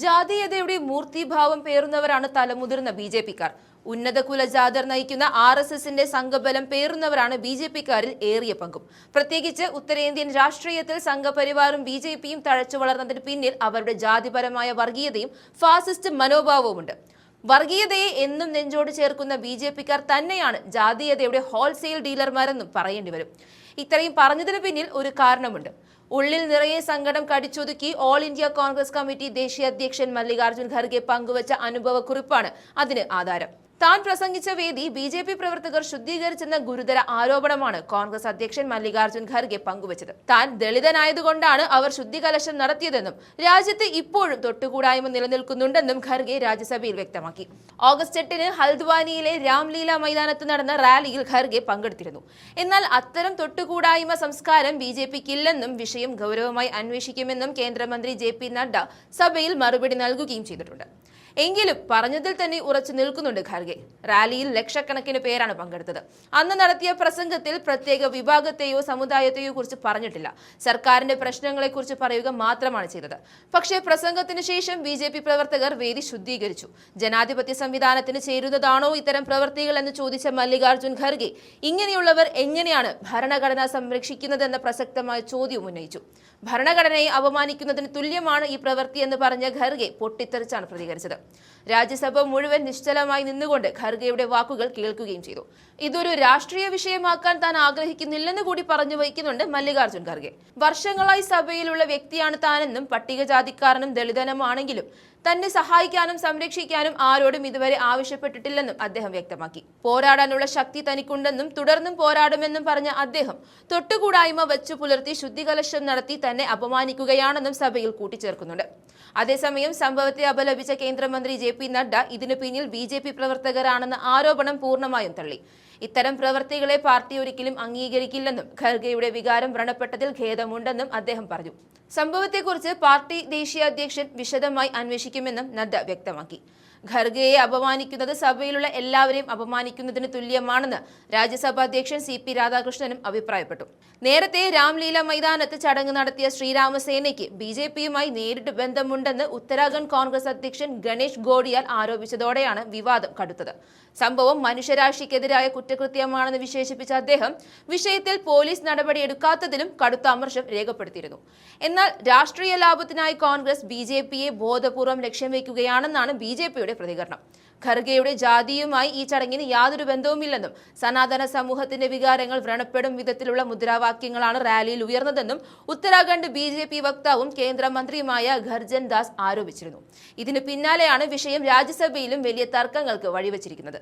ജാതീയതയുടെ മൂർത്തിഭാവം പേറുന്നവരാണ് തലമുതിർന്ന ബി.ജെ.പിക്കാർ. ഉന്നത കുലജാതർ നയിക്കുന്ന RSSന്റെ സംഘബലം പേറുന്നവരാണ് ബി.ജെ.പിക്കാരിൽ ഏറിയ പങ്കും. പ്രത്യേകിച്ച് ഉത്തരേന്ത്യൻ രാഷ്ട്രീയത്തിൽ സംഘപരിവാറും ബി.ജെ.പിയും തഴച്ചു വളർന്നതിന് പിന്നിൽ അവരുടെ ജാതിപരമായ വർഗീയതയും ഫാസിസ്റ്റ് മനോഭാവവുമുണ്ട്. വർഗീയതയെ എന്നും നെഞ്ചോട് ചേർക്കുന്ന ബി.ജെ.പിക്കാർ തന്നെയാണ് ജാതീയതയുടെ ഹോൾസെയിൽ ഡീലർമാരെന്നും പറയേണ്ടി വരും. ഇത്രയും പറഞ്ഞതിന് പിന്നിൽ ഒരു കാരണമുണ്ട്. ഉള്ളിൽ നിറയെ സങ്കടം കടിച്ചൊതുക്കി ഓൾ ഇന്ത്യ കോൺഗ്രസ് കമ്മിറ്റി ദേശീയ അധ്യക്ഷൻ മല്ലികാർജ്ജുൻ ഖർഗെ പങ്കുവച്ച അനുഭവക്കുറിപ്പാണ് അതിന് ആധാരം. താൻ പ്രസംഗിച്ച വേദി ബി.ജെ.പി പ്രവർത്തകർ ശുദ്ധീകരിച്ചെന്ന ഗുരുതര ആരോപണമാണ് കോൺഗ്രസ് അധ്യക്ഷൻ മല്ലികാർജ്ജുൻ ഖർഗെ പങ്കുവച്ചത്. താൻ ദളിതനായതുകൊണ്ടാണ് അവർ ശുദ്ധികലശം നടത്തിയതെന്നും രാജ്യത്ത് ഇപ്പോഴും തൊട്ടുകൂടായ്മ നിലനിൽക്കുന്നുണ്ടെന്നും ഖർഗെ രാജ്യസഭയിൽ വ്യക്തമാക്കി. ഓഗസ്റ്റ് 8-ന് ഹൽദ്വാനിയിലെ രാംലീല മൈതാനത്ത് നടന്ന റാലിയിൽ ഖർഗെ പങ്കെടുത്തിരുന്നു. എന്നാൽ അത്തരം തൊട്ടുകൂടായ്മ സംസ്കാരം ബി.ജെ.പിക്കില്ലെന്നും വിഷയം ഗൗരവമായി അന്വേഷിക്കുമെന്നും കേന്ദ്രമന്ത്രി JP നഡ്ഡ സഭയിൽ മറുപടി നൽകുകയും ചെയ്തിട്ടുണ്ട്. എങ്കിലും പറഞ്ഞതിൽ തന്നെ ഉറച്ചു നിൽക്കുന്നുണ്ട് ഖർഗെ. റാലിയിൽ ലക്ഷക്കണക്കിന് പേരാണ് പങ്കെടുത്തത്. അന്ന് നടത്തിയ പ്രസംഗത്തിൽ പ്രത്യേക വിഭാഗത്തെയോ സമുദായത്തെയോ കുറിച്ച് പറഞ്ഞിട്ടില്ല. സർക്കാരിന്റെ പ്രശ്നങ്ങളെക്കുറിച്ച് പറയുക മാത്രമാണ് ചെയ്തത്. പക്ഷേ പ്രസംഗത്തിന് ശേഷം ബി.ജെ.പി പ്രവർത്തകർ വേദി ശുദ്ധീകരിച്ചു. ജനാധിപത്യ സംവിധാനത്തിന് ചേരുന്നതാണോ ഇത്തരം പ്രവൃത്തികൾ എന്ന് ചോദിച്ച മല്ലികാർജ്ജുൻ ഖർഗെ ഇങ്ങനെയുള്ളവർ എങ്ങനെയാണ് ഭരണഘടന സംരക്ഷിക്കുന്നതെന്ന പ്രസക്തമായ ചോദ്യവും ഉന്നയിച്ചു. ഭരണഘടനയെ അപമാനിക്കുന്നതിന് തുല്യമാണ് ഈ പ്രവൃത്തി എന്ന് പറഞ്ഞ ഖർഗെ പൊട്ടിത്തെറിച്ചാണ് പ്രതികരിച്ചത്. രാജ്യസഭ മുഴുവൻ നിശ്ചലമായി നിന്നുകൊണ്ട് ഖർഗെയുടെ വാക്കുകൾ കേൾക്കുകയും ചെയ്തു. ഇതൊരു രാഷ്ട്രീയ വിഷയമാക്കാൻ താൻ ആഗ്രഹിക്കുന്നില്ലെന്ന് കൂടി പറഞ്ഞു വയ്ക്കുന്നുണ്ട് മല്ലികാർജ്ജുൻ ഖർഗെ. വർഷങ്ങളായി സഭയിലുള്ള വ്യക്തിയാണ് താനെന്നും പട്ടികജാതിക്കാരനും ദളിതനുമാണെങ്കിലും തന്നെ സഹായിക്കാനും സംരക്ഷിക്കാനും ആരോടും ഇതുവരെ ആവശ്യപ്പെട്ടിട്ടില്ലെന്നും അദ്ദേഹം വ്യക്തമാക്കി. പോരാടാനുള്ള ശക്തി തനിക്കുണ്ടെന്നും തുടർന്നും പോരാടുമെന്നും പറഞ്ഞ അദ്ദേഹം തൊട്ടുകൂടായ്മ വച്ചു പുലർത്തി ശുദ്ധികലശം നടത്തി തന്നെ അപമാനിക്കുകയാണെന്നും സഭയിൽ കൂട്ടിച്ചേർക്കുന്നുണ്ട്. അതേസമയം സംഭവത്തെ അപലപിച്ച കേന്ദ്രമന്ത്രി JP നഡ്ഡ ഇതിനു പിന്നിൽ ബി.ജെ.പി പ്രവർത്തകരാണെന്ന ആരോപണം പൂർണ്ണമായും തള്ളി. ഇത്തരം പ്രവർത്തികളെ പാർട്ടി ഒരിക്കലും അംഗീകരിക്കില്ലെന്നും ഖർഗെയുടെ വികാരം വ്രണപ്പെട്ടതിൽ ഖേദമുണ്ടെന്നും അദ്ദേഹം പറഞ്ഞു. സംഭവത്തെക്കുറിച്ച് പാർട്ടി ദേശീയ അധ്യക്ഷൻ വിശദമായി അന്വേഷിക്കുമെന്നും നഡ്ഡ വ്യക്തമാക്കി. ഖർഗെയെ അപമാനിക്കുന്നത് സഭയിലുള്ള എല്ലാവരെയും അപമാനിക്കുന്നതിന് തുല്യമാണെന്ന് രാജ്യസഭാ അധ്യക്ഷൻ CP രാധാകൃഷ്ണനും അഭിപ്രായപ്പെട്ടു. നേരത്തെ രാംലീല മൈതാനത്ത് ചടങ്ങ് നടത്തിയ ശ്രീരാമസേനയ്ക്ക് ബി.ജെ.പിയുമായി നേരിട്ട് ബന്ധമുണ്ടെന്ന് ഉത്തരാഖണ്ഡ് കോൺഗ്രസ് അധ്യക്ഷൻ ഗണേഷ് ഗോഡിയാൽ ആരോപിച്ചതോടെയാണ് വിവാദം കടുത്തത്. സംഭവം മനുഷ്യരാശിക്കെതിരായ കുറ്റകൃത്യമാണെന്ന് വിശേഷിപ്പിച്ച അദ്ദേഹം വിഷയത്തിൽ പോലീസ് നടപടിയെടുക്കാത്തതിലും കടുത്ത അമർഷം രേഖപ്പെടുത്തിയിരുന്നു. എന്നാൽ രാഷ്ട്രീയ ലാഭത്തിനായി കോൺഗ്രസ് ബി.ജെ.പിയെ ബോധപൂർവം ലക്ഷ്യം വയ്ക്കുകയാണെന്നാണ് ബി.ജെ.പിയുടെ പ്രതികരണം. ഖർഗെയുടെ ജാതിയുമായി ഈ ചടങ്ങിന് യാതൊരു ബന്ധവുമില്ലെന്നും സനാതന സമൂഹത്തിന്റെ വികാരങ്ങൾ വ്രണപ്പെടും വിധത്തിലുള്ള മുദ്രാവാക്യങ്ങളാണ് റാലിയിൽ ഉയർന്നതെന്നും ഉത്തരാഖണ്ഡ് ബി.ജെ.പി വക്താവും കേന്ദ്രമന്ത്രിയുമായ ഖർജൻ ദാസ് ആരോപിച്ചിരുന്നു. ഇതിനു പിന്നാലെയാണ് വിഷയം രാജ്യസഭയിലും വലിയ തർക്കങ്ങൾക്ക് വഴിവെച്ചിരിക്കുന്നത്.